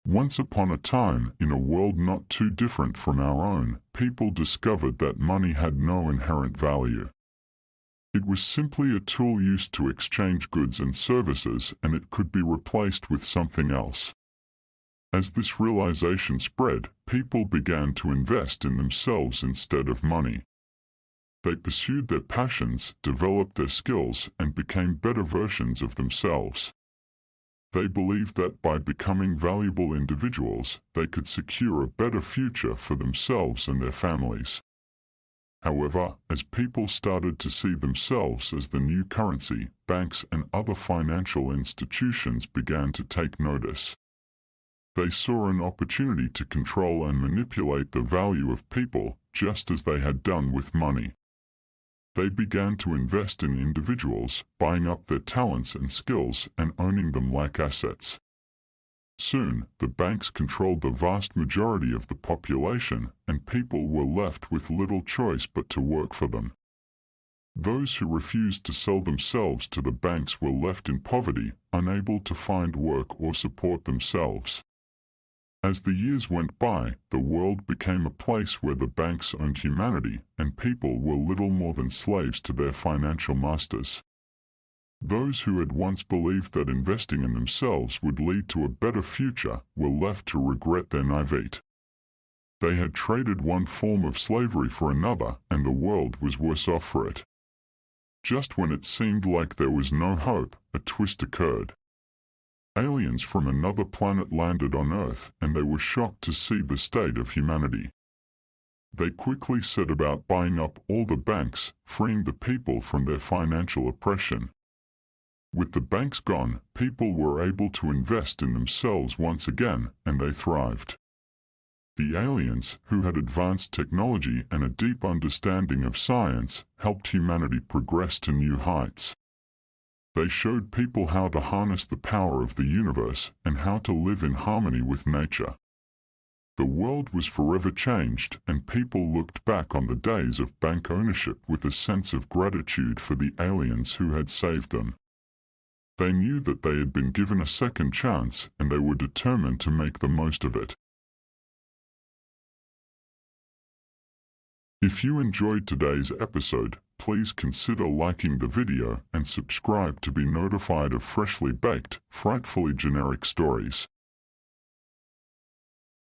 Once upon a time, in a world not too different from our own, people discovered that money had no inherent value. It was simply a tool used to exchange goods and services, and it could be replaced with something else. As this realization spread, people began to invest in themselves instead of money. They pursued their passions, developed their skills, and became better versions of themselves. They believed that by becoming valuable individuals, they could secure a better future for themselves and their families. However, as people started to see themselves as the new currency, banks and other financial institutions began to take notice. They saw an opportunity to control and manipulate the value of people, just as they had done with money. They began to invest in individuals, buying up their talents and skills and owning them like assets. Soon, the banks controlled the vast majority of the population, and people were left with little choice but to work for them. Those who refused to sell themselves to the banks were left in poverty, unable to find work or support themselves. As the years went by, the world became a place where the banks owned humanity, and people were little more than slaves to their financial masters. Those who had once believed that investing in themselves would lead to a better future were left to regret their naivete. They had traded one form of slavery for another, and the world was worse off for it. Just when it seemed like there was no hope, a twist occurred. Aliens from another planet landed on Earth, and they were shocked to see the state of humanity. They quickly set about buying up all the banks, freeing the people from their financial oppression. With the banks gone, people were able to invest in themselves once again, and they thrived. The aliens, who had advanced technology and a deep understanding of science, helped humanity progress to new heights. They showed people how to harness the power of the universe and how to live in harmony with nature. The world was forever changed, and people looked back on the days of bank ownership with a sense of gratitude for the aliens who had saved them. They knew that they had been given a second chance, and they were determined to make the most of it. If you enjoyed today's episode, please consider liking the video and subscribe to be notified of freshly baked, frightfully generic stories.